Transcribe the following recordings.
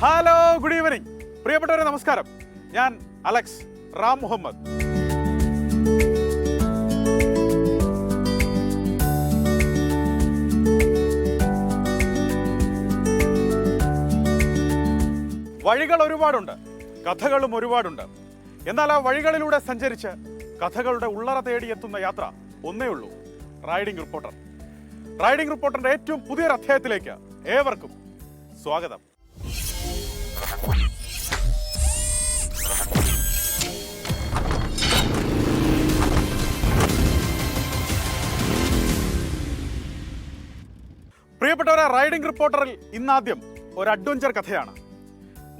Hello, good evening പ്രിയപ്പെട്ടവരെ, നമസ്കാരം. ഞാൻ അലക്സ് റാം മുഹമ്മദ്. വഴികൾ ഒരുപാടുണ്ട്, കഥകളും ഒരുപാടുണ്ട്. എന്നാൽ ആ വഴികളിലൂടെ സഞ്ചരിച്ച് കഥകളുടെ ഉള്ളറ തേടിയെത്തുന്ന യാത്ര ഒന്നേ ഉള്ളൂ, റൈഡിംഗ് റിപ്പോർട്ടർ. റൈഡിംഗ് റിപ്പോർട്ടറിന്റെ ഏറ്റവും പുതിയൊരു അധ്യായത്തിലേക്ക് ഏവർക്കും സ്വാഗതം. പ്രിയപ്പെട്ടവരെ, റൈഡിംഗ് റിപ്പോർട്ടറിൽ ഇന്നാദ്യം ഒരു അഡ്വഞ്ചർ കഥയാണ്.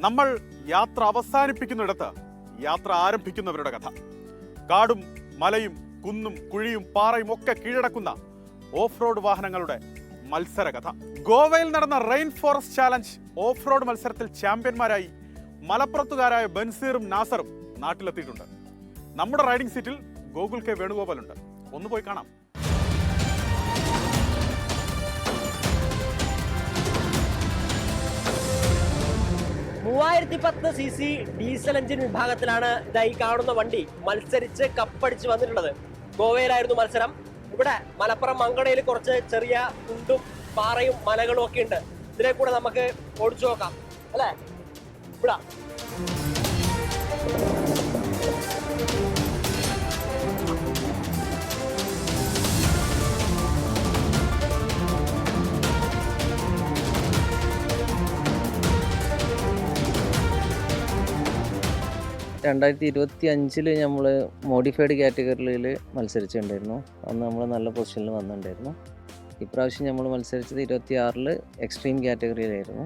നമ്മൾ യാത്ര അവസാനിപ്പിക്കുന്നിടത്ത് യാത്ര ആരംഭിക്കുന്നവരുടെ കഥ. കാടും മലയും കുന്നും കുഴിയും പാറയും ഒക്കെ കീഴടക്കുന്ന ഓഫ് റോഡ് വാഹനങ്ങളുടെ മത്സര കഥ. ഗോവയിൽ നടന്ന rain forest challenge off road മത്സരത്തിൽ ചാമ്പ്യന്മാരായി മലപ്പുറത്തുകാരായ ബൻസീറും നാസറും നാട്ടിലെത്തിയിട്ടുണ്ട്. നമ്മുടെ റൈഡിംഗ് സീറ്റിൽ ഗോകുൽ കെ വേണുഗോപാലുണ്ട്. ഒന്ന് പോയി കാണാം. cc ഡീസൽ എഞ്ചിൻ വിഭാഗത്തിലാണ് ഇതായി കാണുന്ന വണ്ടി മത്സരിച്ച് കപ്പടിച്ച് വന്നിട്ടുള്ളത്. ഗോവയിലായിരുന്നു മത്സരം. ഇവിടെ മലപ്പുറം മങ്കടയിൽ കുറച്ച് ചെറിയ കുണ്ടും പാറയും മലകളും ഒക്കെ ഉണ്ട്. ഇതിനെ കൂടെ നമുക്ക് ഓടിച്ചു നോക്കാം അല്ലേ? ഇവിടെ 2025 നമ്മൾ മോഡിഫൈഡ് കാറ്റഗറിയിൽ മത്സരിച്ചിട്ടുണ്ടായിരുന്നു. അന്ന് നമ്മൾ നല്ല പൊസിഷനിൽ വന്നിട്ടുണ്ടായിരുന്നു. ഇപ്രാവശ്യം നമ്മൾ മത്സരിച്ചത് 26 എക്സ്ട്രീം കാറ്റഗറിയിലായിരുന്നു.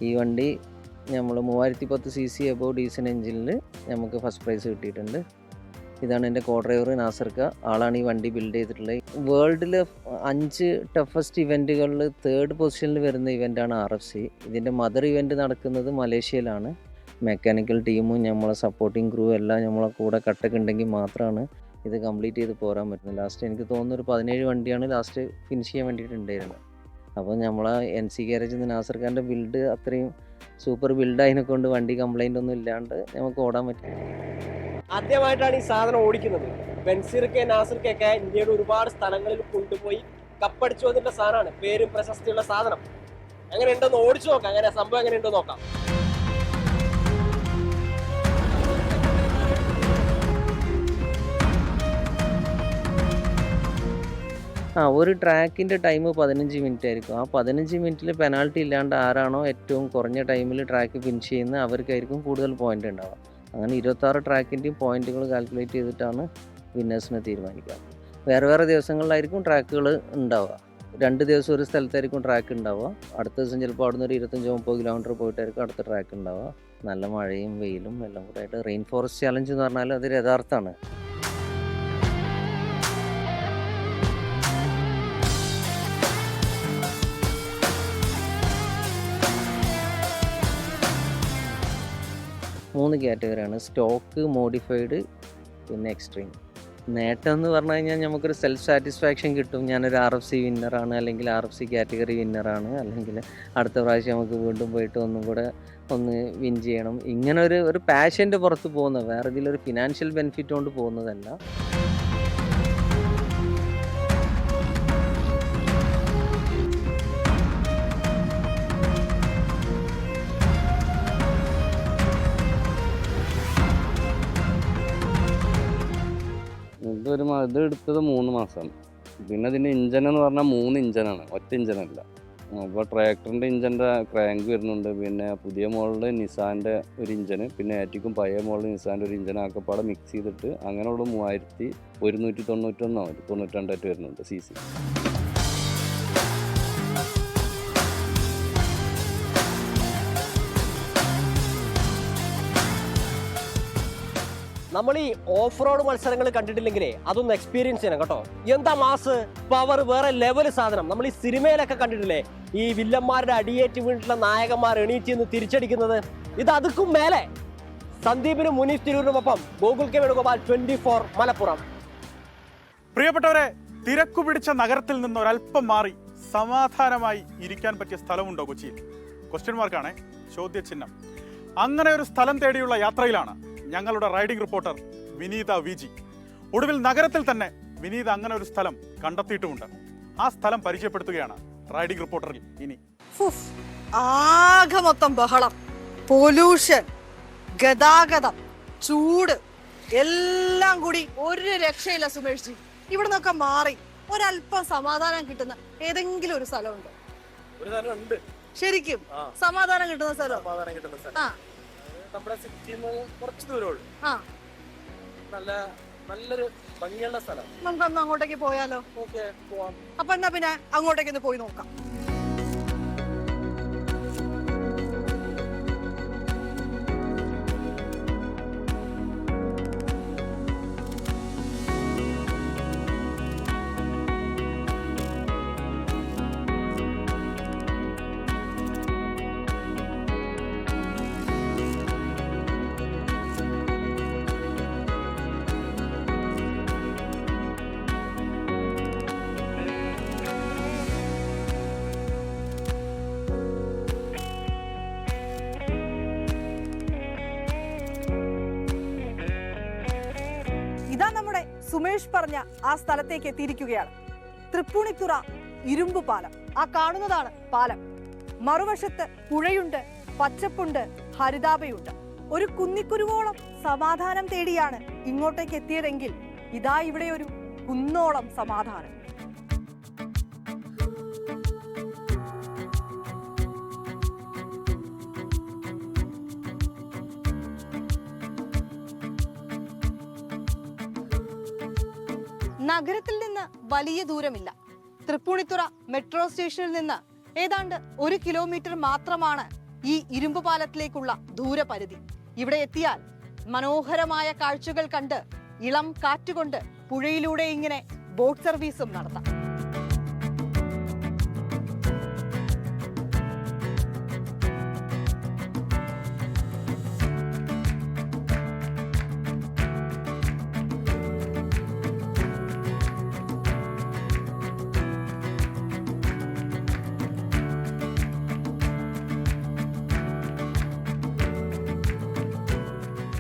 ഈ വണ്ടി നമ്മൾ 3010 cc എബോവ് ഡീസൽ എഞ്ചിനിൽ നമുക്ക് ഫസ്റ്റ് പ്രൈസ് കിട്ടിയിട്ടുണ്ട്. ഇതാണ് എൻ്റെ കോ ഡ്രൈവർ നാസർക്ക. ആളാണ് ഈ വണ്ടി ബിൽഡ് ചെയ്തിട്ടുള്ളത്. വേൾഡിൽ 5 ടഫസ്റ്റ് ഇവൻറ്റുകളിൽ 3rd പൊസിഷനിൽ വരുന്ന ഇവൻ്റാണ് RFC. ഇതിൻ്റെ മദർ ഇവൻറ്റ് നടക്കുന്നത് മലേഷ്യയിലാണ്. മെക്കാനിക്കൽ ടീമും നമ്മളെ സപ്പോർട്ടിങ് ക്രൂ എല്ലാം നമ്മളെ കൂടെ കട്ടൊക്കെ ഉണ്ടെങ്കിൽ മാത്രമാണ് ഇത് കംപ്ലീറ്റ് ചെയ്ത് പോരാൻ പറ്റുന്നത്. ലാസ്റ്റ് എനിക്ക് തോന്നുന്നു ഒരു 17 വണ്ടിയാണ് ലാസ്റ്റ് ഫിനിഷ് ചെയ്യാൻ വേണ്ടിയിട്ടുണ്ടായിരുന്നത്. അപ്പോൾ നമ്മളെ NC ഗാരേജിൽ നിന്ന് നാസർ ഖാൻ്റെ ബിൽഡ് അത്രയും സൂപ്പർ ബിൽഡ് അതിനെക്കൊണ്ട് വണ്ടി കംപ്ലൈൻ്റ് ഒന്നും ഇല്ലാണ്ട് നമുക്ക് ഓടാൻ പറ്റും. ആദ്യമായിട്ടാണ് ഈ സാധനം ഓടിക്കുന്നത്. ബൻസീർക്ക് നാസർക്കൊക്കെ ഇന്ത്യയുടെ ഒരുപാട് സ്ഥലങ്ങളിൽ കൊണ്ടുപോയി കപ്പടിച്ചു വന്നിട്ടുള്ള സാധനമാണ്. പേരും പ്രശസ്തിയുള്ള സാധനം. എങ്ങനെ ഉണ്ടെന്ന് ഓടിച്ചു നോക്കാം. അങ്ങനെ സംഭവം എങ്ങനെ ഉണ്ടോ നോക്കാം. ഒരു ട്രാക്കിൻ്റെ ടൈം 15 മിനിറ്റ് ആയിരിക്കും. ആ 15 മിനിറ്റിൽ പെനാൾട്ടി ഇല്ലാണ്ട് ആരാണോ ഏറ്റവും കുറഞ്ഞ ടൈമിൽ ട്രാക്ക് ഫിനിഷ് ചെയ്യുന്നത് അവർക്കായിരിക്കും കൂടുതൽ പോയിൻ്റ് ഉണ്ടാവുക. അങ്ങനെ 26 ട്രാക്കിൻ്റെയും പോയിന്റുകൾ കാൽക്കുലേറ്റ് ചെയ്തിട്ടാണ് വിന്നേഴ്സിനെ തീരുമാനിക്കുക. വേറെ വേറെ ദിവസങ്ങളിലായിരിക്കും ട്രാക്കുകൾ ഉണ്ടാവുക. 2 ദിവസം ഒരു സ്ഥലത്തായിരിക്കും ട്രാക്ക് ഉണ്ടാവുക. അടുത്ത ദിവസം ചിലപ്പോൾ അവിടെ നിന്ന് ഒരു 25-30 കിലോമീറ്റർ പോയിട്ടായിരിക്കും അടുത്ത ട്രാക്ക് ഉണ്ടാവുക. നല്ല മഴയും വെയിലും എല്ലാം കൂടെ ആയിട്ട് റെയിൻ ഫോറസ്റ്റ് ചാലഞ്ച് എന്ന് പറഞ്ഞാൽ അതൊരു യഥാർത്ഥമാണ്. മൂന്ന് കാറ്റഗറിയാണ്: സ്റ്റോക്ക്, മോഡിഫൈഡ്, പിന്നെ എക്സ്ട്രീം. നേട്ടം എന്ന് പറഞ്ഞു കഴിഞ്ഞാൽ നമുക്കൊരു സെൽഫ് സാറ്റിസ്ഫാക്ഷൻ കിട്ടും. ഞാനൊരു RFC വിന്നറാണ്, അല്ലെങ്കിൽ RFC കാറ്റഗറി വിന്നറാണ്, അല്ലെങ്കിൽ അടുത്ത പ്രാവശ്യം നമുക്ക് വീണ്ടും പോയിട്ട് ഒന്നും കൂടെ ഒന്ന് വിൻ ചെയ്യണം. ഇങ്ങനെ ഒരു പാഷൻ്റെ പുറത്ത് പോകുന്നത്, വേറെ ഇതിലൊരു ഫിനാൻഷ്യൽ ബെനിഫിറ്റ് കൊണ്ട് പോകുന്നതല്ല. ഇത് എടുത്തത് 3 മാസമാണ്. പിന്നെ ഇതിൻ്റെ ഇഞ്ചൻ എന്ന് പറഞ്ഞാൽ 3 ഇഞ്ചനാണ്, ഒറ്റ ഇഞ്ചനല്ല. അപ്പോൾ ട്രാക്ടറിൻ്റെ ഇഞ്ചൻ്റെ ക്രാങ്ക് വരുന്നുണ്ട്. പിന്നെ പുതിയ മോഡൽ നിസാൻ്റെ ഒരു ഇഞ്ചന്, പിന്നെ ആറ്റിക്കും പഴയ മോഡൽ നിസാൻ്റെ ഒരു ഇഞ്ചനാക്കപ്പാടെ മിക്സ് ചെയ്തിട്ട് അങ്ങനെയുള്ള 3191 വരുന്നുണ്ട് CC. നമ്മൾ ഈ ഓഫ് റോഡ് മത്സരങ്ങൾ കണ്ടിട്ടില്ലെങ്കിലേ അതൊന്ന് എക്സ്പീരിയൻസ് ചെയ്യണം കേട്ടോ. എന്താ മാസ്, പവർ, വേറെ ലെവൽ സാധനം. നമ്മൾ ഈ സിനിമയിലൊക്കെ കണ്ടിട്ടില്ലേ, ഈ വില്ലന്മാരുടെ അടിയേറ്റ് വീണിട്ടുള്ള നായകന്മാർ എണീറ്റ് നിന്ന് തിരിച്ചടിക്കുന്നത്. ഇത് അതുക്കും മേലെ. സന്ദീപിനും മുനീഷ് തിരൂരിനുമൊപ്പം ഗോകുൽ കെ വേണുഗോപാൽ, 24 മലപ്പുറം. പ്രിയപ്പെട്ടവരെ, തിരക്കുപിടിച്ച നഗരത്തിൽ നിന്ന് ഒരല്പം മാറി സമാധാനമായി ഇരിക്കാൻ പറ്റിയ സ്ഥലമുണ്ടോ കൊച്ചിയിൽ? ക്വസ്റ്റ്യൻ മാർക്കാണേ. ചോദ്യചിഹ്നം. അങ്ങനെ ഒരു സ്ഥലം തേടിയുള്ള യാത്രയിലാണ് ഞങ്ങളുടെ റൈഡിംഗ് റിപ്പോർട്ടർ വിനീത വിജി. ഒടുവിൽ നഗരത്തിൽ തന്നെ വിനീത അങ്ങനെ ഒരു സ്ഥലം കണ്ടെത്തിയിട്ടുമുണ്ട്. ആ സ്ഥലം പരിചയപ്പെടുത്തുകയാണ് റൈഡിംഗ് റിപ്പോർട്ടറിൽ ഇനി. ആകെ മൊത്തം ബഹളം, പൊല്യൂഷൻ, ഗതാഗതം, ചൂട് എല്ലാം കൂടി ഒരു രക്ഷയില്ല സുമേഷ് ജി. ഇവിടെ നിന്നൊക്കെ മാറി ഒരല്പം സമാധാനം കിട്ടുന്ന ഏതെങ്കിലും ഒരു സ്ഥലമുണ്ടോ? ഒരു സ്ഥലം ഉണ്ട് ശരിക്കും സമാധാനം കിട്ടുന്ന സ്ഥലം? സമാധാനം കിട്ടുന്ന സ്ഥലം നമ്മുടെ സിറ്റിന്ന് കുറച്ച് ദൂരമുള്ളൂ. നല്ലൊരു ഭംഗിയുള്ള സ്ഥലം. നമുക്കൊന്ന് അങ്ങോട്ടേക്ക് പോയാലോ? ഓക്കെ, പോവാം. അപ്പൊ എന്നാ പിന്നെ അങ്ങോട്ടേക്ക് ഒന്ന് പോയി നോക്കാം. ഇതാ നമ്മുടെ സുമേഷ് പറഞ്ഞ ആ സ്ഥലത്തേക്ക് എത്തിയിരിക്കുകയാണ്. തൃപ്പൂണിത്തുറ ഇരുമ്പ് പാലം. ആ കാണുന്നതാണ് പാലം. മറുവശത്ത് പുഴയുണ്ട്, പച്ചപ്പുണ്ട്, ഹരിതാപയുണ്ട്. ഒരു കുന്നിക്കുരുവോളം സമാധാനം തേടിയാണ് ഇങ്ങോട്ടേക്ക് എത്തിയതെങ്കിൽ ഇതാ ഇവിടെ ഒരു കുന്നോളം സമാധാനം. നഗരത്തിൽ നിന്ന് വലിയ ദൂരമില്ല. തൃപ്പൂണിത്തുറ മെട്രോ സ്റ്റേഷനിൽ നിന്ന് ഏതാണ്ട് 1 കിലോമീറ്റർ മാത്രമാണ് ഈ ഇരുമ്പ് പാലത്തിലേക്കുള്ള ദൂരപരിധി. ഇവിടെ എത്തിയാൽ മനോഹരമായ കാഴ്ചകൾ കണ്ട് ഇളം കാറ്റുകൊണ്ട് പുഴയിലൂടെ ഇങ്ങനെ ബോട്ട് സർവീസും നടത്താം.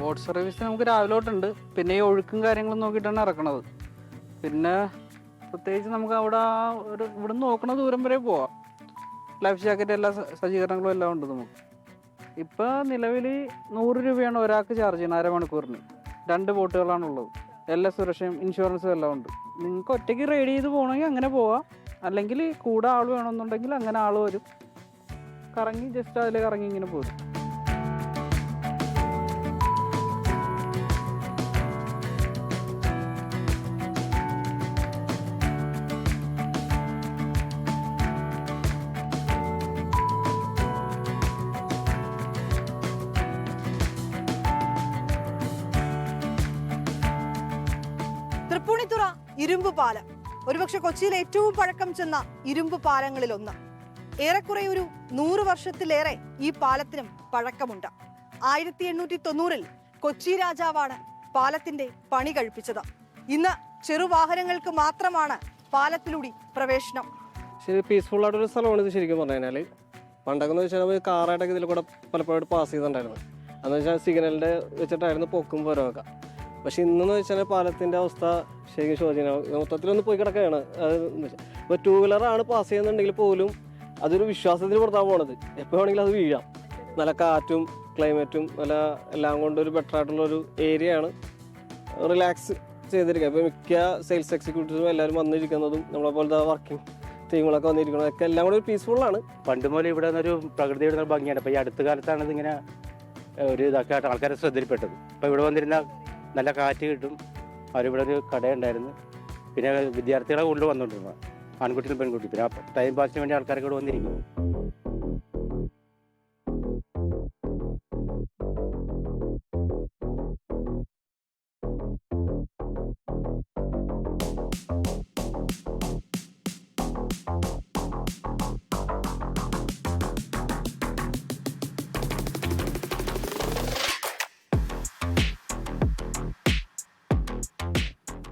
ബോട്ട് സർവീസ് നമുക്ക് രാവിലെ തൊട്ടുണ്ട്. പിന്നെ ഈ ഒഴുക്കും കാര്യങ്ങളും നോക്കിയിട്ടാണ് ഇറക്കണത്. പിന്നെ പ്രത്യേകിച്ച് നമുക്ക് അവിടെ ഇവിടെ നോക്കണ ദൂരം വരെ പോവാം. ലൈഫ് ജാക്കറ്റ് എല്ലാ സജ്ജീകരണങ്ങളും എല്ലാം ഉണ്ട് നമുക്ക്. ഇപ്പോൾ നിലവിൽ 100 രൂപയാണ് ഒരാൾക്ക് ചാർജ് ചെയ്യുന്നത് അരമണിക്കൂറിന്. 2 ബോട്ടുകളാണുള്ളത്. എല്ലാ സുരക്ഷയും ഇൻഷുറൻസും എല്ലാം ഉണ്ട്. നിങ്ങൾക്ക് ഒറ്റയ്ക്ക് റൈഡ് ചെയ്ത് പോകണമെങ്കിൽ അങ്ങനെ പോവാം. അല്ലെങ്കിൽ കൂടെ ആൾ വേണമെന്നുണ്ടെങ്കിൽ അങ്ങനെ ആൾ വരും. കറങ്ങി ജസ്റ്റ് അതിൽ കറങ്ങി ഇങ്ങനെ പോരും. തൃപ്പൂണിത്തുറ ഇരുമ്പ് പാലം ഒരുപക്ഷെ കൊച്ചിയിലെ ഏറ്റവും പഴക്കം ചെന്ന ഇരുമ്പ് പാലങ്ങളിൽ ഒന്ന്. ഏറെക്കുറെ ഒരു 100 വർഷത്തിലേറെ ഈ പാലത്തിനും പഴക്കമുണ്ട്. 1890-ൽ കൊച്ചി രാജാവാണ് പാലത്തിന്റെ പണി കഴിപ്പിച്ചത്. ഇന്ന് ചെറുവാഹനങ്ങൾക്ക് മാത്രമാണ് പാലത്തിലൂടെ പ്രവേശനം. ശരി, പീസ്ഫുൾ ആയിട്ടൊരു സ്ഥലമാണ് ഇത്. ശരിക്കും പറഞ്ഞു കഴിഞ്ഞാൽ പണ്ടൊക്കെ വെച്ചാൽ കാറായിട്ടൊക്കെ ഇതിൽ കൂടെ പലപ്പോഴും പാസ് ചെയ്തിട്ടുണ്ടായിരുന്നു. അതെന്ന് വെച്ചാൽ സിഗ്നലിന്റെ വെച്ചിട്ടായിരുന്നു പൊക്കും വരവൊക്കെ. പക്ഷെ ഇന്നെന്ന് വെച്ചാൽ പാലത്തിന്റെ അവസ്ഥ ശരിക്കും ശോചനീയമാണ്. മൊത്തത്തിലൊന്ന് പോയി കിടക്കുകയാണ്. ഇപ്പോൾ 2 വീലറാണ് പാസ് ചെയ്യുന്നുണ്ടെങ്കിൽ പോലും അതൊരു വിശ്വാസത്തിന് പുറത്താണ് പോണത്. എപ്പോൾ വേണമെങ്കിലും അത് വീഴാം. നല്ല കാറ്റും ക്ലൈമറ്റും നല്ല എല്ലാം കൊണ്ടൊരു ബെറ്റർ ആയിട്ടുള്ളൊരു ഏരിയയാണ്. റിലാക്സ് ചെയ്തിരിക്കുക. ഇപ്പോൾ മിക്ക സെയിൽസ് എക്സിക്യൂട്ടീവ്സും എല്ലാവരും വന്നിരിക്കുന്നതും നമ്മളെ പോലത്തെ വർക്കിംഗ് ടീമുകളൊക്കെ വന്നിരിക്കുന്നത് ഒക്കെ എല്ലാം കൂടെ ഒരു പീസ്ഫുള്ളാണ്. പണ്ട് മുതൽ ഇവിടെ നിന്നൊരു പ്രകൃതിയുടെ ഭംഗിയാണ്. ഇപ്പോൾ ഈ അടുത്ത കാലത്താണ് ഇതിങ്ങനെ ഒരു ഇതൊക്കെ ആയിട്ട് ആൾക്കാരെ ശ്രദ്ധയിൽപ്പെട്ടത്. ഇപ്പോൾ ഇവിടെ വന്നിരുന്ന നല്ല കാറ്റ് കിട്ടും. അവരിവിടെ ഒരു കടയുണ്ടായിരുന്നു. പിന്നെ വിദ്യാർത്ഥികളെ കൂടുതൽ വന്നുകൊണ്ടിരുന്നത്, ആൺകുട്ടികളും പെൺകുട്ടി. പിന്നെ ടൈം പാസിന് വേണ്ടി ആൾക്കാരൊക്കെ ഇവിടെ വന്നിരിക്കും.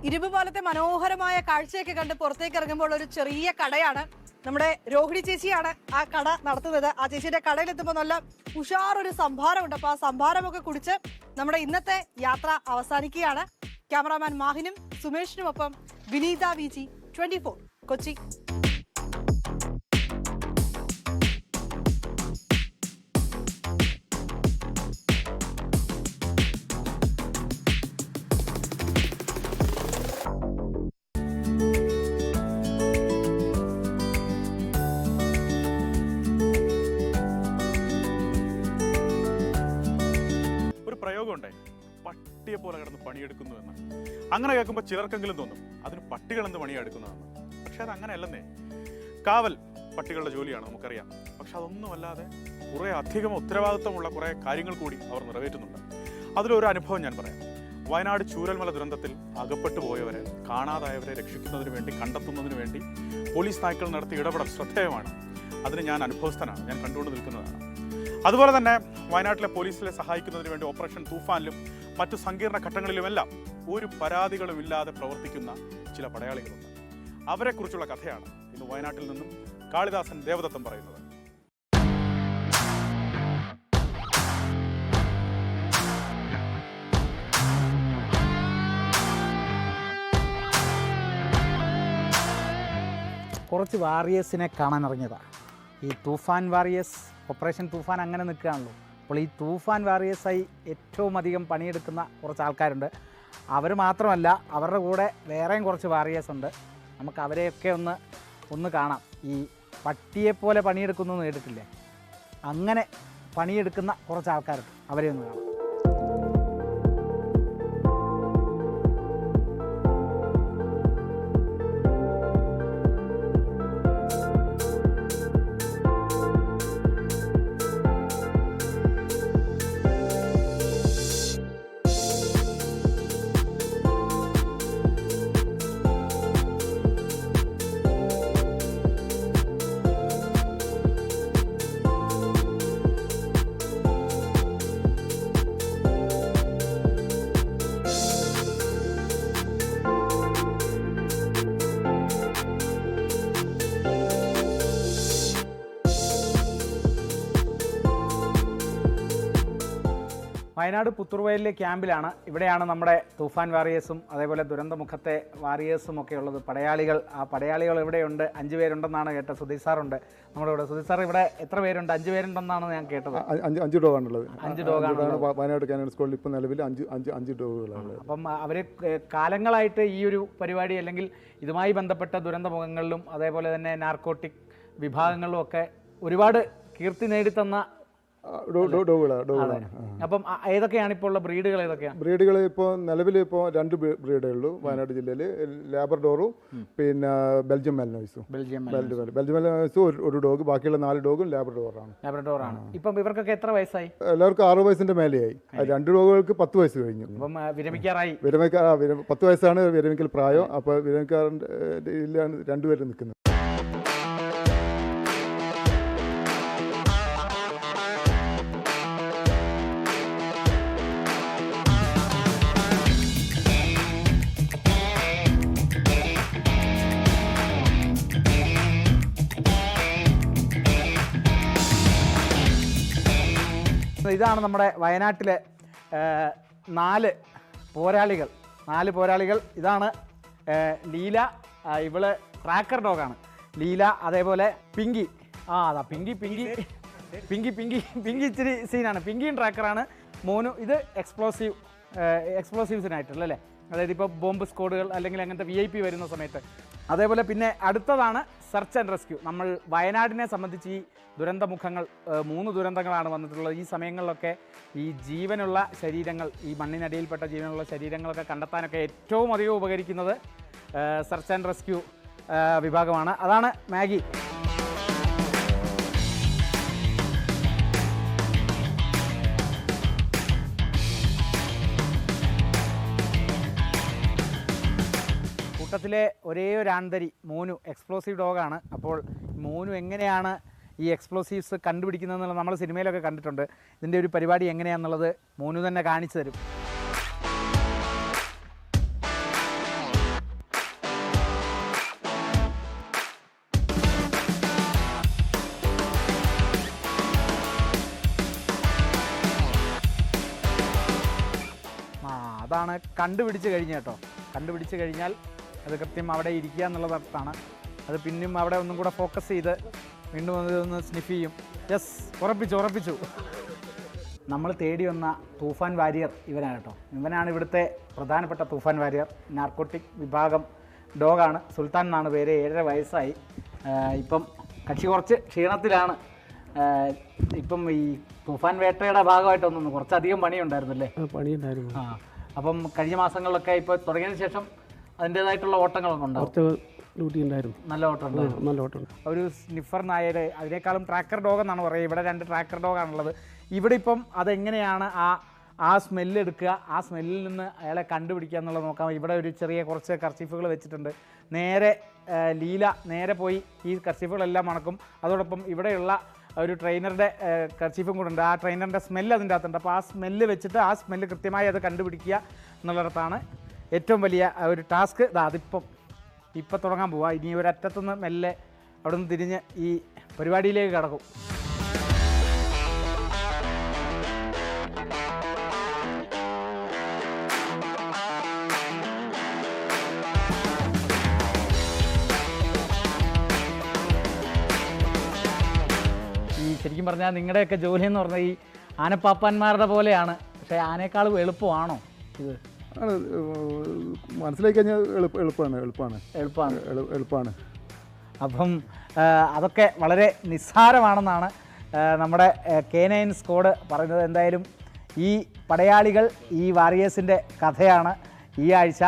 ഇരുമ്പ് പാലത്തെ മനോഹരമായ കാഴ്ചയൊക്കെ കണ്ട് പുറത്തേക്ക് ഇറങ്ങുമ്പോൾ ഒരു ചെറിയ കടയാണ്. നമ്മുടെ രോഹിണി ചേച്ചിയാണ് ആ കട നടത്തുന്നത്. ആ ചേച്ചിയുടെ കടയിലെത്തുമ്പോൾ നല്ല ഉഷാറൊരു സംഭാരമുണ്ട്. അപ്പൊ ആ സംഭാരമൊക്കെ കുടിച്ച് നമ്മുടെ ഇന്നത്തെ യാത്ര അവസാനിക്കുകയാണ്. ക്യാമറാമാൻ മാഹിനും സുമേഷിനുമൊപ്പം വിനീത VG 24 കൊച്ചി. ഒരു പ്രയോഗമുണ്ടേ, പട്ടിയെ പോലെ കിടന്ന് പണിയെടുക്കുന്നു എന്ന്. അങ്ങനെ കേൾക്കുമ്പോൾ ചിലർക്കെങ്കിലും തോന്നും അതിന് പട്ടികളെന്ത് പണിയെടുക്കുന്നതെന്ന്. പക്ഷെ അത് അങ്ങനെയല്ലെന്നേ. കാവൽ പട്ടികളുടെ ജോലിയാണ്, നമുക്കറിയാം. പക്ഷെ അതൊന്നുമല്ലാതെ കുറേ അധികം ഉത്തരവാദിത്വമുള്ള കുറേ കാര്യങ്ങൾ കൂടി അവർ നിറവേറ്റുന്നുണ്ട്. അതിലൊരു അനുഭവം ഞാൻ പറയാം. വയനാട് ചൂരൽമല ദുരന്തത്തിൽ അകപ്പെട്ടു പോയവരെ, കാണാതായവരെ രക്ഷിക്കുന്നതിന് വേണ്ടി, കണ്ടെത്തുന്നതിന് വേണ്ടി പോലീസ് നായ്ക്കൾ നടത്തിയ ഇടപെടൽ ശ്രദ്ധേയമാണ്. അതിന് ഞാൻ അനുഭവസ്ഥനാണ്, ഞാൻ കണ്ടുകൊണ്ട് നിൽക്കുന്നതാണ്. അതുപോലെ തന്നെ വയനാട്ടിലെ പോലീസിനെ സഹായിക്കുന്നതിന് വേണ്ടി ഓപ്പറേഷൻ തൂഫാനിലും മറ്റു സങ്കീർണ ഘട്ടങ്ങളിലുമെല്ലാം ഒരു പരാതികളും ഇല്ലാതെ പ്രവർത്തിക്കുന്ന ചില പടയാളികളുണ്ട്. അവരെക്കുറിച്ചുള്ള കഥയാണ് ഇന്ന് വയനാട്ടിൽ നിന്നും കാളിദാസൻ ദേവദത്തൻ പറയുന്നത്. കുറച്ച് വാറിയേഴ്സിനെ കാണാൻ ഇറങ്ങിയതാണ്. ഈ തൂഫാൻ വാറിയേഴ്സ്, ഓപ്പറേഷൻ തൂഫാൻ അങ്ങനെ നിൽക്കുകയാണല്ലോ. അപ്പോൾ ഈ തൂഫാൻ വാറിയേഴ്സായി ഏറ്റവും അധികം പണിയെടുക്കുന്ന കുറച്ച് ആൾക്കാരുണ്ട്. അവർ മാത്രമല്ല, അവരുടെ കൂടെ വേറെയും കുറച്ച് വാറിയേഴ്സ് ഉണ്ട്. നമുക്ക് അവരെയൊക്കെ ഒന്ന് കാണാം. ഈ പട്ടിയെപ്പോലെ പണിയെടുക്കുന്നു എന്ന് കേട്ടിട്ടില്ലേ? അങ്ങനെ പണിയെടുക്കുന്ന കുറച്ച് ആൾക്കാരുണ്ട്, അവരെ ഒന്ന് കാണാം. വയനാട് പുത്തൂർവയലിലെ ക്യാമ്പിലാണ്. ഇവിടെയാണ് നമ്മുടെ തൂഫാൻ വാറിയേഴ്സും അതേപോലെ ദുരന്തമുഖത്തെ വാറിയേഴ്സും ഒക്കെ ഉള്ളത്. പടയാളികൾ, ആ പടയാളികൾ ഇവിടെയുണ്ട്. 5 പേരുണ്ടെന്നാണ് കേട്ടത്. സുധീർ സാറുണ്ട് നമ്മുടെ ഇവിടെ. സുധീർ സാർ, ഇവിടെ എത്ര പേരുണ്ട്? 5 പേരുണ്ടെന്നാണ് ഞാൻ കേട്ടത്. 5 ഡോഗാണുള്ളത്. 5 ഡോഗാണ് വയനാട് കാനഡ് സ്കൂളിൽ ഇപ്പോൾ നിലവിൽ 5 ഡോഗുകളാണ്. അപ്പം അവർ കാലങ്ങളായിട്ട് ഈ ഒരു പരിപാടി അല്ലെങ്കിൽ ഇതുമായി ബന്ധപ്പെട്ട ദുരന്തമുഖങ്ങളിലും അതേപോലെ തന്നെ നാർക്കോട്ടിക് വിഭാഗങ്ങളിലും ഒക്കെ ഒരുപാട് കീർത്തി നേടിത്തന്ന ഡോഗുകളാണ്. അപ്പം ഏതൊക്കെയാണ് ഇപ്പോൾ ഉള്ള ബ്രീഡുകൾ? ഏതൊക്കെയാണ് ബ്രീഡുകൾ? ഇപ്പോൾ നിലവിൽ ഇപ്പോൾ 2 ബ്രീഡേ ഉള്ളൂ വയനാട് ജില്ലയിൽ. ലാബ്രഡോറും പിന്നെ ബെൽജിയം മെൽനോയ്സും. ബെൽജിയം മെൽനോയ്സും ഒരു ഡോഗ്, ബാക്കിയുള്ള 4 ഡോഗും ലാബ്രഡോറാണ്. ഇപ്പം ഇവർക്കൊക്കെ എത്ര വയസ്സായി? എല്ലാവർക്കും 6 വയസ്സിന്റെ മേലെയായി. 2 ഡോഗുകൾക്ക് 10 വയസ്സ് കഴിഞ്ഞു. അപ്പം വിരമിക്കാറായി. 10 വയസ്സാണ് വിരമിക്കൽ പ്രായം. അപ്പോൾ വിരമിക്കാറിൻ്റെ 2 പേര് നിൽക്കുന്നത്. ഇതാണ് നമ്മുടെ വയനാട്ടിലെ 4 പോരാളികൾ. ഇതാണ് ലീല, ഇവള് ട്രാക്കർ ഡോഗാണ് ലീല. അതേപോലെ പിങ്കി, അതാ പിങ്കി ഇച്ചിരി സീനാണ്. പിങ്കിയും ട്രാക്കറാണ്. മോനു ഇത് എക്സ്പ്ലോസീവ്സിനായിട്ടുള്ള അല്ലേ, അതായത് ഇപ്പോൾ ബോംബ് സ്ക്വാഡുകൾ അല്ലെങ്കിൽ അങ്ങനത്തെ VIP വരുന്ന സമയത്ത്. അതേപോലെ പിന്നെ അടുത്തതാണ് സെർച്ച് ആൻഡ് റെസ്ക്യൂ. നമ്മൾ വയനാടിനെ സംബന്ധിച്ച് ഈ ദുരന്തമുഖങ്ങൾ 3 ദുരന്തങ്ങളാണ് വന്നിട്ടുള്ളത്. ഈ സമയങ്ങളിലൊക്കെ ഈ ജീവനുള്ള ശരീരങ്ങൾ, ഈ മണ്ണിനടിയിൽപ്പെട്ട ജീവനുള്ള ശരീരങ്ങളൊക്കെ കണ്ടെത്താനൊക്കെ ഏറ്റവും അധികം ഉപകരിക്കുന്നത് സെർച്ച് ആൻഡ് റെസ്ക്യൂ വിഭാഗമാണ്. അതാണ് മാഗി. കൂട്ടത്തിലെ ഒരേ ഒരു ആൺതരി മോനു എക്സ്പ്ലോസീവ് ഡോഗാണ്. അപ്പോൾ മോനു എങ്ങനെയാണ് ഈ എക്സ്പ്ലോസീവ്സ് കണ്ടുപിടിക്കുന്നതെന്നുള്ളത് നമ്മൾ സിനിമയിലൊക്കെ കണ്ടിട്ടുണ്ട്. ഇതിൻ്റെ ഒരു പരിപാടി എങ്ങനെയാണെന്നുള്ളത് മോനു തന്നെ കാണിച്ചു തരും. അതാണ് കണ്ടുപിടിച്ച് കഴിഞ്ഞ് കേട്ടോ. കണ്ടുപിടിച്ച് കഴിഞ്ഞാൽ അത് കൃത്യം അവിടെ ഇരിക്കുക എന്നുള്ളതാണ്. അത് പിന്നും അവിടെ ഒന്നും കൂടെ ഫോക്കസ് ചെയ്ത് വീണ്ടും ഒന്ന് സ്നിഫ് ചെയ്യും. യെസ്, ഉറപ്പിച്ചു. നമ്മൾ തേടി വന്ന തൂഫാൻ വാരിയർ ഇവനാണ് കേട്ടോ. ഇവനാണ് ഇവിടുത്തെ പ്രധാനപ്പെട്ട തൂഫാൻ വാരിയർ. നാർക്കോട്ടിക് വിഭാഗം ഡോഗാണ്. സുൽത്താൻ എന്നാണ് പേര്. 7.5 വയസ്സായി. ഇപ്പം കക്ഷി കുറച്ച് ക്ഷീണത്തിലാണ്. ഇപ്പം ഈ തൂഫാൻ വേട്ടയുടെ ഭാഗമായിട്ടൊന്നും കുറച്ചധികം പണിയുണ്ടായിരുന്നല്ലേ? പണിയുണ്ടായിരുന്നു. അപ്പം കഴിഞ്ഞ മാസങ്ങളിലൊക്കെ ഇപ്പോൾ തുടങ്ങിയതിന് ശേഷം അതിൻ്റേതായിട്ടുള്ള ഓട്ടങ്ങളൊക്കെ ഉണ്ടാവും. ഡ്യൂട്ടി ഉണ്ടായിരുന്നു. നല്ല ഓട്ടം. ഒരു സ്നിഫർ നായയുടെ അതിനേക്കാളും ട്രാക്കർ ഡോഗ് എന്നാണ് പറയുക. ഇവിടെ 2 ട്രാക്കർ ഡോഗാണുള്ളത്. ഇവിടെ ഇപ്പം അതെങ്ങനെയാണ് ആ സ്മെല്ല് എടുക്കുക, ആ സ്മെല്ലിൽ നിന്ന് അയാളെ കണ്ടുപിടിക്കുക എന്നുള്ളത് നോക്കാം. ഇവിടെ ഒരു ചെറിയ കുറച്ച് കർച്ചീഫുകൾ വെച്ചിട്ടുണ്ട്. നേരെ ലീല നേരെ പോയി ഈ കർച്ചീഫുകളെല്ലാം മണക്കും. അതോടൊപ്പം ഇവിടെയുള്ള ഒരു ട്രെയിനറുടെ കർച്ചീഫും കൂടെ ഉണ്ട്. ആ ട്രെയിനറിൻ്റെ സ്മെല്ല് അതിൻ്റെ അകത്തുണ്ട്. അപ്പോൾ ആ സ്മെല്ല് വെച്ചിട്ട് ആ സ്മെല്ല് കൃത്യമായി അത് കണ്ടുപിടിക്കുക എന്നുള്ളിടത്താണ് ഏറ്റവും വലിയ ഒരു ടാസ്ക്. അതിപ്പം തുടങ്ങാൻ പോവുക. ഇനി ഒരറ്റത്തുനിന്ന് മെല്ലെ അവിടെ നിന്ന് തിരിഞ്ഞ് ഈ പരിപാടിയിലേക്ക് കടക്കും. ശരിക്കും പറഞ്ഞാൽ നിങ്ങളുടെയൊക്കെ ജോലി എന്ന് പറഞ്ഞാൽ ഈ ആനപ്പാപ്പാന്മാരുടെ പോലെയാണ്. പക്ഷേ ആനേക്കാളും എളുപ്പമാണോ ഇത്? ആണ്, മനസ്സിലാക്കി കഴിഞ്ഞാൽ എളുപ്പമാണ്. അപ്പം അതൊക്കെ വളരെ നിസ്സാരമാണെന്നാണ് നമ്മുടെ K9 സ്ക്വാഡ് പറയുന്നത്. എന്തായാലും ഈ പടയാളികൾ, ഈ വാരിയേഴ്സിൻ്റെ കഥയാണ് ഈ ആഴ്ച.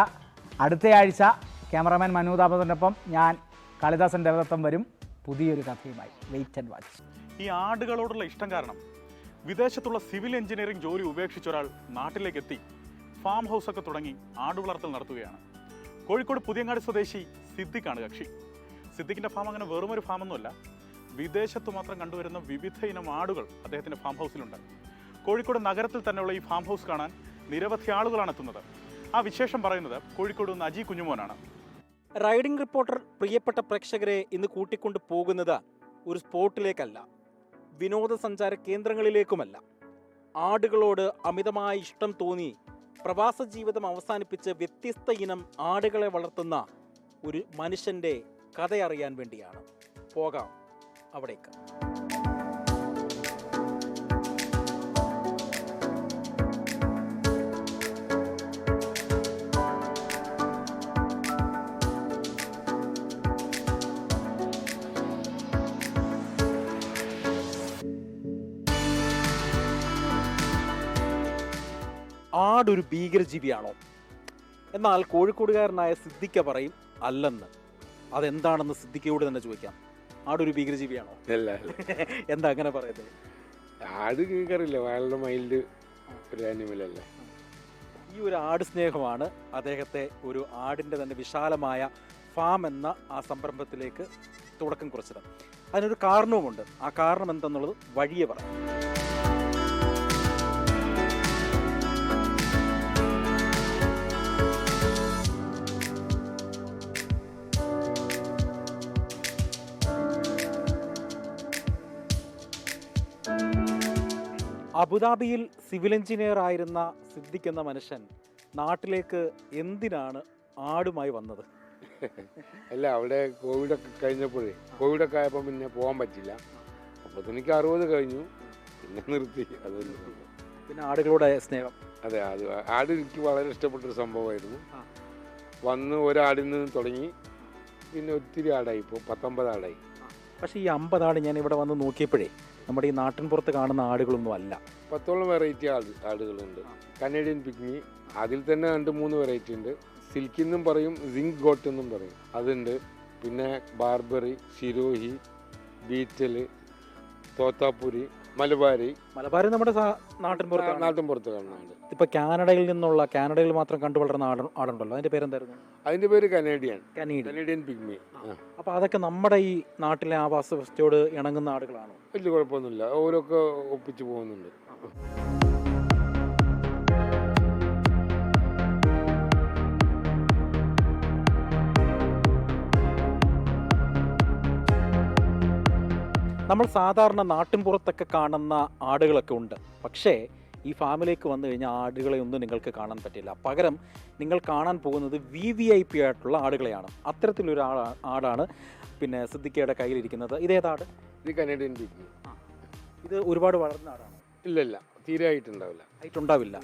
അടുത്ത ആഴ്ച ക്യാമറാമാൻ മനു ദാമോദരനൊപ്പം ഞാൻ കാളിദാസൻ ദേവദത്തം വരും പുതിയൊരു കഥയുമായി. Wait and watch. ഈ ആടുകളോടുള്ള ഇഷ്ടം കാരണം വിദേശത്തുള്ള സിവിൽ എഞ്ചിനീയറിംഗ് ജോലി ഉപേക്ഷിച്ച ഒരാൾ നാട്ടിലേക്ക് എത്തി ഫാം ഹൗസൊക്കെ തുടങ്ങി ആടുവളർത്തൽ നടത്തുകയാണ്. കോഴിക്കോട് പുതിയങ്ങാടി സ്വദേശി സിദ്ദിഖാണ് കക്ഷി. സിദ്ദിഖിൻ്റെ ഫാം അങ്ങനെ വെറുമൊരു ഫാമൊന്നുമല്ല. വിദേശത്ത് മാത്രം കണ്ടുവരുന്ന വിവിധ ഇനം ആടുകൾ അദ്ദേഹത്തിൻ്റെ ഫാം ഹൗസിലുണ്ട്. കോഴിക്കോട് നഗരത്തിൽ തന്നെയുള്ള ഈ ഫാം ഹൗസ് കാണാൻ നിരവധി ആളുകളാണ് എത്തുന്നത്. ആ വിശേഷം പറയുന്നത് കോഴിക്കോട് നിന്ന് അജി കുഞ്ഞുമോനാണ്. റൈഡിംഗ് റിപ്പോർട്ടർ പ്രിയപ്പെട്ട പ്രേക്ഷകരെ ഇന്ന് കൂട്ടിക്കൊണ്ട് പോകുന്നത് ഒരു സ്പോട്ടിലേക്കല്ല, വിനോദസഞ്ചാര കേന്ദ്രങ്ങളിലേക്കുമല്ല. ആടുകളോട് അമിതമായ ഇഷ്ടം തോന്നി പ്രവാസ ജീവിതം അവസാനിപ്പിച്ച് വ്യത്യസ്ത ഇനം ആടുകളെ വളർത്തുന്ന ഒരു മനുഷ്യൻ്റെ കഥയറിയാൻ വേണ്ടിയാണ്. പോകാം അവിടേക്ക്. ആടൊരു ഭീകരജീവിയാണോ? എന്നാൽ കോഴിക്കോടുകാരനായ സിദ്ദിഖ പറയും അല്ലെന്ന്. അതെന്താണെന്ന് സിദ്ദിഖയോട് തന്നെ ചോദിക്കാം. ആടൊരു ഭീകരജീവിയാണോ? അല്ല. എന്താ അങ്ങനെ പറയുന്നത്? ആട് കേൾക്കാറില്ല, വളരെ മൈൽഡ് ഒരു ആനിമലല്ലേ. ഈ ഒരു ആട് സ്നേഹമാണ് അദ്ദേഹത്തെ ഒരു ആടിൻ്റെ തന്നെ വിശാലമായ ഫാം എന്ന ആ സംരംഭത്തിലേക്ക് തുടക്കം കുറിച്ചത്. അതിനൊരു കാരണവുമുണ്ട്. ആ കാരണം എന്തെന്നുള്ളത് വഴിയെ പറയാം. അബുദാബിയിൽ സിവിൽ എഞ്ചിനീയർ ആയിരുന്ന സിദ്ദിഖ് എന്ന മനുഷ്യൻ നാട്ടിലേക്ക് എന്തിനാണ് ആടുമായി വന്നത്? അല്ല, അവിടെ കോവിഡൊക്കെ കഴിഞ്ഞപ്പോഴേ, കോവിഡൊക്കെ ആയപ്പോൾ പിന്നെ പോകാൻ പറ്റില്ല. അപ്പോൾ എനിക്ക് 60 കഴിഞ്ഞു, പിന്നെ നിർത്തി. അത് പിന്നെ ആടുകളുടെ സ്നേഹം. അതെ, അത് ആട് എനിക്ക് വളരെ ഇഷ്ടപ്പെട്ടൊരു സംഭവമായിരുന്നു. വന്ന് ഒരാടിൽ നിന്ന് തുടങ്ങി പിന്നെ ഒത്തിരി ആടായി, ഇപ്പോൾ 19 ആടായി. പക്ഷേ ഈ 50 ആട് ഞാൻ ഇവിടെ വന്ന് നോക്കിയപ്പോഴേ നമ്മുടെ ഈ നാട്ടിൻ പുറത്ത് കാണുന്ന ആടുകളൊന്നും അല്ല. 10ഓളം വെറൈറ്റി ആടുകളുണ്ട്. കനേഡിയൻ പിഗ്മി, അതിൽ തന്നെ 2-3 വെറൈറ്റി ഉണ്ട്. സിൽക്കി എന്നും പറയും, സിങ്ക് ഗോട്ട് എന്നും പറയും, അതുണ്ട്. പിന്നെ ബാർബറി, സിരോഹി, ബീറ്റല്, തോത്താപ്പുരി, മലബാരി. നമ്മുടെ നാട്ടിൻ പുറത്ത് കാണുന്നുണ്ട്. ഇപ്പൊ കാനഡയിൽ മാത്രം കണ്ടു വളർന്ന ആടുണ്ടല്ലോ, അതിന്റെ പേരെന്തായിരുന്നു? അതിന്റെ പേര് കനേഡിയൻ പിഗ്മി. അപ്പൊ അതൊക്കെ നമ്മുടെ ഈ നാട്ടിലെ ആവാസ വ്യവസ്ഥയോട് ഇണങ്ങുന്ന ആടുകളാണോ? വലിയ കുഴപ്പമൊന്നുമില്ല, ഓരോക്കെ ഒപ്പിച്ചു പോകുന്നുണ്ട്. നമ്മൾ സാധാരണ നാട്ടിൻപുറത്തൊക്കെ കാണുന്ന ആടുകളൊക്കെ ഉണ്ട്. പക്ഷേ ഈ ഫാമിലേക്ക് വന്നു കഴിഞ്ഞാൽ ആടുകളെ ഒന്നും നിങ്ങൾക്ക് കാണാൻ പറ്റില്ല. പകരം നിങ്ങൾ കാണാൻ പോകുന്നത് VVIP ആയിട്ടുള്ള ആടുകളെയാണ്. അത്തരത്തിലൊരു ആടാണ് പിന്നെ സിദ്ദിഖയുടെ കയ്യിലിരിക്കുന്നത്. ഇതേതാട്? ഇത് കനേഡിയൻ പിഗ്മി. ഇത് ഒരുപാട് വളർന്ന ആടാണ്? ഇല്ല, തീരെ ആയിട്ടുണ്ടാവില്ല. ആയിട്ടുണ്ടാവില്ല.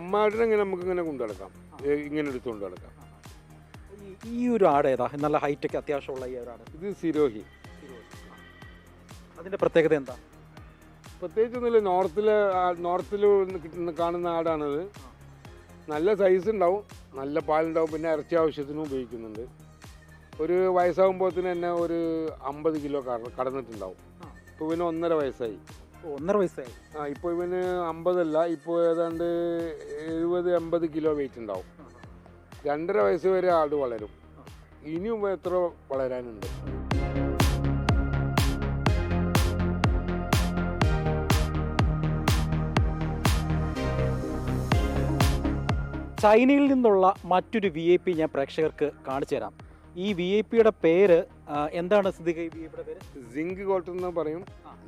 അമ്മാടിനെ നമുക്കിങ്ങനെ കൊണ്ടു നടക്കാം, ഇങ്ങനെ എടുത്തുകൊണ്ട് നടക്കാം. ഈ ഒരു ആട് ഏതാ? നല്ല ഹൈറ്റൊക്കെ അത്യാവശ്യമുള്ള ഈ ഒരാട്? ഇത് സിരോഹി. അതിൻ്റെ പ്രത്യേകത എന്താ? പ്രത്യേകിച്ചൊന്നുമില്ല, നോർത്തിൽ കാണുന്ന ആടാണത്. നല്ല സൈസ് ഉണ്ടാവും, നല്ല പാലുണ്ടാവും, പിന്നെ ഇറച്ചി ആവശ്യത്തിനും ഉപയോഗിക്കുന്നുണ്ട്. ഒരു വയസ്സാകുമ്പോൾ തന്നെ ഒരു 50 കിലോ കടന്നിട്ടുണ്ടാവും. ഇപ്പോൾ ഇവന് 1.5 വയസ്സായി. 1.5 വയസ്സായി? ഇപ്പോൾ ഇവന് 50 അല്ല, ഇപ്പോൾ ഏതാണ്ട് 70-80 കിലോ വെയിറ്റ് ഉണ്ടാവും. 2.5 വയസ്സ് വരെ ആട് വളരും. ഇനിയും എത്ര വളരാനുണ്ട്. ചൈനയിൽ നിന്നുള്ള മറ്റൊരു VIP ഞാൻ പ്രേക്ഷകർക്ക് കാണിച്ചു തരാം. ഈ VIPയുടെ പേര് എന്താണ് സിദ്ദിഖ്? ഈ VIPയുടെ പേര് സിങ്ക് ഗോട്ട് എന്ന് പറയും,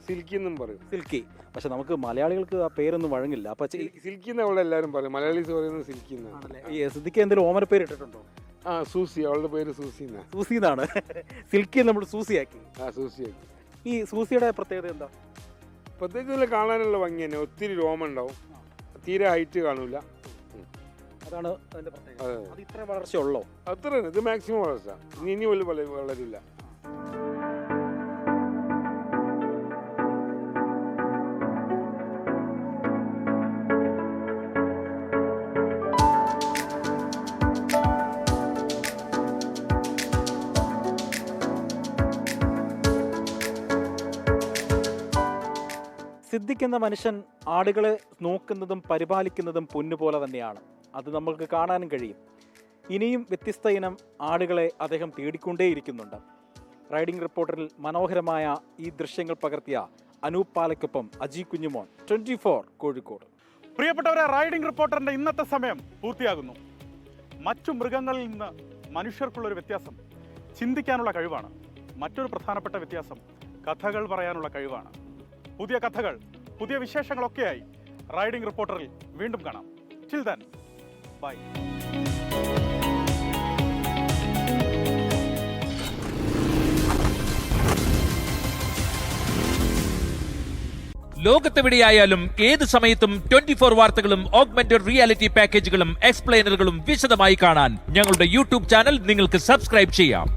സിൽക്കി എന്നും പറയും. സിൽക്കി. പക്ഷെ നമുക്ക് മലയാളികൾക്ക് ആ പേരൊന്നും വഴങ്ങില്ല. അപ്പൊ സിൽക്കി എന്ന് അവിടെ എല്ലാവരും പറയും, മലയാളീസ് പറയുന്നത് സിൽക്കി എന്നാണ്. ഈ സിദ്ദിഖ് എന്തെങ്കിലും ഓമന പേര് ഇട്ടിട്ടുണ്ടോ? സൂസി, അവളുടെ പേര് സൂസി എന്നാണ്. സൂസി എന്നാണ്. സിൽക്കി നമ്മൾ സൂസിയാക്കി. സൂസിയാക്കി. ഈ സൂസിയുടെ പ്രത്യേകത എന്താ? പ്രത്യേകിച്ച് കാണാനുള്ള ഭംഗി തന്നെ. ഒത്തിരി രോമം ഉണ്ടാവും, തീരെ ഹൈറ്റ് കാണൂല. അതാണ് അതിന്റെ പ്രത്യേകത. അത് ഇത്ര വളർച്ചയുള്ളോ? അത്ര ഇത് മാക്സിമം വളർച്ച. ഇനി വളരില്ല. സിദ്ദിഖ് എന്ന മനുഷ്യൻ ആടുകളെ നോക്കുന്നതും പരിപാലിക്കുന്നതും പൊന്നുപോലെ തന്നെയാണ്. അത് നമുക്ക് കാണാനും കഴിയും. ഇനിയും വ്യത്യസ്ത ഇനം ആടുകളെ അദ്ദേഹം തേടിക്കൊണ്ടേയിരിക്കുന്നുണ്ട്. റൈഡിംഗ് റിപ്പോർട്ടറിൽ മനോഹരമായ ഈ ദൃശ്യങ്ങൾ പകർത്തിയ അനൂപ് പാലയ്ക്കൊപ്പം അജി കുഞ്ഞുമോൻ, 24 കോഴിക്കോട്. പ്രിയപ്പെട്ടവരെ, റൈഡിംഗ് റിപ്പോർട്ടറിന്റെ ഇന്നത്തെ സമയം പൂർത്തിയാകുന്നു. മറ്റു മൃഗങ്ങളിൽ നിന്ന് മനുഷ്യർക്കുള്ളൊരു വ്യത്യാസം ചിന്തിക്കാനുള്ള കഴിവാണ്. മറ്റൊരു പ്രധാനപ്പെട്ട വ്യത്യാസം കഥകൾ പറയാനുള്ള കഴിവാണ്. പുതിയ കഥകൾ, പുതിയ വിശേഷങ്ങളൊക്കെയായി റൈഡിംഗ് റിപ്പോർട്ടറിൽ വീണ്ടും കാണാം. Till then, bye. ലോകത്തെവിടെയായാലും ഏത് സമയത്തും 24 വാർത്തകളും ഓഗ്മെന്റഡ് റിയാലിറ്റി പാക്കേജുകളും എക്സ്പ്ലെയിനറുകളും വിശദമായി കാണാൻ ഞങ്ങളുടെ YouTube ചാനൽ നിങ്ങൾക്ക് സബ്സ്ക്രൈബ് ചെയ്യാം.